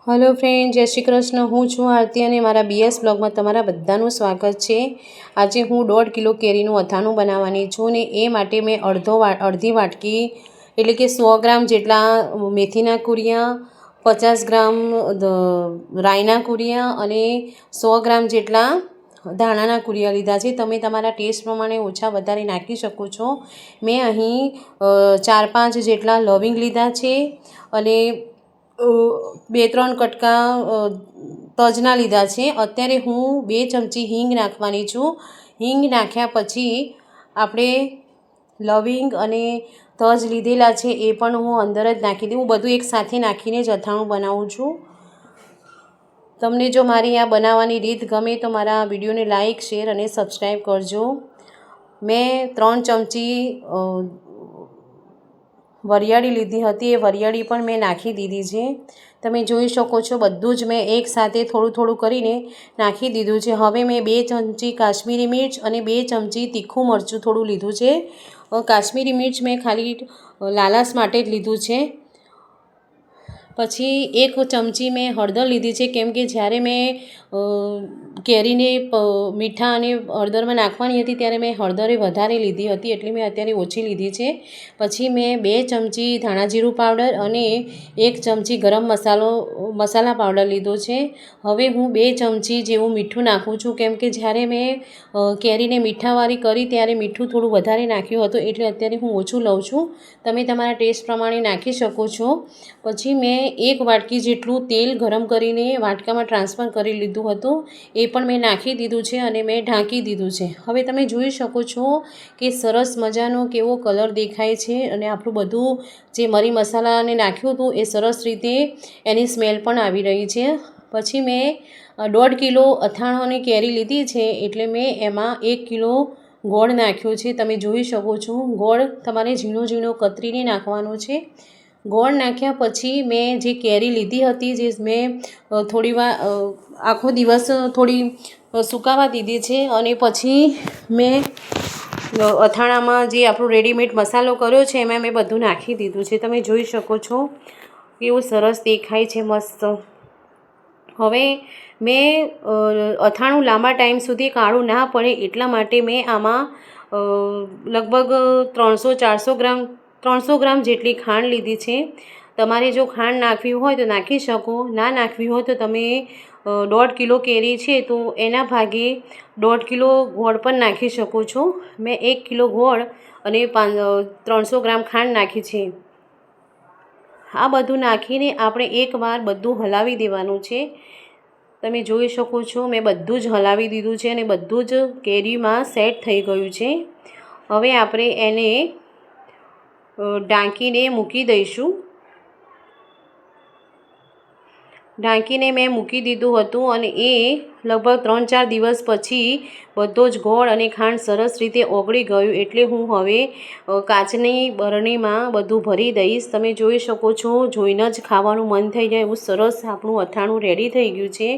Hello friend, जय श्री कृष्ण। हूँ छूँ आरती અને મારા બીએસ બ્લોગમાં તમારા બધાનું સ્વાગત છે। આજે હું 1.5 કિલો કેરીનું અથાણું બનાવવાની છું ને એ માટે મેં અડધી વાટકી એટલે કે 100 ગ્રામ જેટલા મેથીના કુરિયા, 50 ગ્રામ રાઈના કુરિયા અને 100 ગ્રામ જેટલા ધાણાના કુરિયા લીધા છે। તમે તમારા ટેસ્ટ પ્રમાણે ઓછા વધારે નાખી શકો છો। મેં અહીં 4-5 જેટલા લવિંગ લીધા છે અને 2-3 કટકા તજના લીધા છે। અત્યારે હું 2 ચમચી હિંગ નાખવાની છું। હિંગ નાખ્યા પછી આપણે લવિંગ અને તજ લીધેલા છે એ પણ હું અંદર જ નાખી દઉં। હું બધું એકસાથે નાખીને જ અથાણું બનાવું છું। તમને જો મારી આ બનાવવાની રીત ગમે તો મારા વિડીયોને લાઇક, શેર અને સબસ્ક્રાઈબ કરજો। મેં 3 ચમચી વરિયાળી લીધી હતી, એ વરિયાળી પણ મેં નાખી દીધી છે। તમે જોઈ શકો છો બધું જ મેં એકસાથે થોડું થોડું કરીને નાખી દીધું છે। હવે મેં 2 ચમચી કાશ્મીરી મિર્ચ અને 2 ચમચી તીખું મરચું થોડું લીધું છે। કાશ્મીરી મિર્ચ મેં ખાલી લાલાશ માટે જ લીધું છે। પછી 1 ચમચી મેં હળદર લીધી છે, કેમ કે જ્યારે મેં કેરીને મીઠા અને હળદરમાં નાખવાની હતી ત્યારે મેં હળદરે વધારે લીધી હતી, એટલે મેં અત્યારે ઓછી લીધી છે। પછી મેં 2 ચમચી ધાણા જીરું પાવડર અને 1 ચમચી ગરમ મસાલા પાવડર લીધો છે। હવે હું 2 ચમચી જેવું મીઠું નાખું છું, કેમ કે જ્યારે મેં કેરીને મીઠાવાળી કરી ત્યારે મીઠું થોડું વધારે નાખ્યું હતું, એટલે અત્યારે હું ઓછું લઉં છું। તમે તમારા ટેસ્ટ પ્રમાણે નાખી શકો છો। પછી મેં 1 વાટકી જેટલું તેલ ગરમ કરીને વાટકામાં ટ્રાન્સફર કરી લીધું હતું, એ પણ મેં નાખી દીધું છે અને મેં ઢાંકી દીધું છે। હવે તમે જોઈ શકો છો કે સરસ મજાનો કેવો કલર દેખાય છે અને આપણું બધું જે મરી મસાલાને નાખ્યું હતું એ સરસ રીતે એની સ્મેલ પણ આવી રહી છે। પછી મેં 1.5 કિલો અથાણાની કેરી લીધી છે, એટલે મેં એમાં 1 કિલો ગોળ નાખ્યો છે। તમે જોઈ શકો છો ગોળ તમારે ઝીણો ઝીણો કતરીને નાખવાનો છે। ગોળ નાખ્યા પછી મેં જે કેરી લીધી હતી, જે મેં થોડીવાર આખો દિવસ થોડી સુકાવા દીધી છે અને પછી મેં અથાણામાં જે આપણું રેડીમેડ મસાલો કર્યો છે એમાં મેં બધું નાખી દીધું છે। તમે જોઈ શકો છો કેવું સરસ દેખાય છે, મસ્ત। હવે મેં અથાણું લાંબા ટાઈમ સુધી કાળું ના પડે એટલા માટે મેં આમાં લગભગ 300 ગ્રામ જેટલી ખાંડ લીધી છે। તમારે જો ખાંડ નાખવી હોય તો નાખી શકો, ના નાખવી હોય તો તમે 1.5 કિલો કેરી છે તો એના ભાગે 1.5 કિલો ગોળ પણ નાખી શકો છો। મેં 1 કિલો ગોળ અને 300 ગ્રામ ખાંડ નાખી છે। આ બધું નાખીને આપણે એકવાર બધું હલાવી દેવાનું છે। તમે જોઈ શકો છો મેં બધું જ હલાવી દીધું છે અને બધું જ કેરીમાં સેટ થઈ ગયું છે। હવે આપણે એને ઢાંકીને મૂકી દઈશું। ઢાંકીને મેં મૂકી દીધું હતું અને એ લગભગ 3-4 દિવસ પછી બધો જ ગોળ અને ખાંડ સરસ રીતે ઓગળી ગયું, એટલે હું હવે કાચની બરણીમાં બધું ભરી દઈશ। તમે જોઈ શકો છો, જોઈને જ ખાવાનું મન થઈ જાય એવું સરસ આપણું અથાણું રેડી થઈ ગયું છે।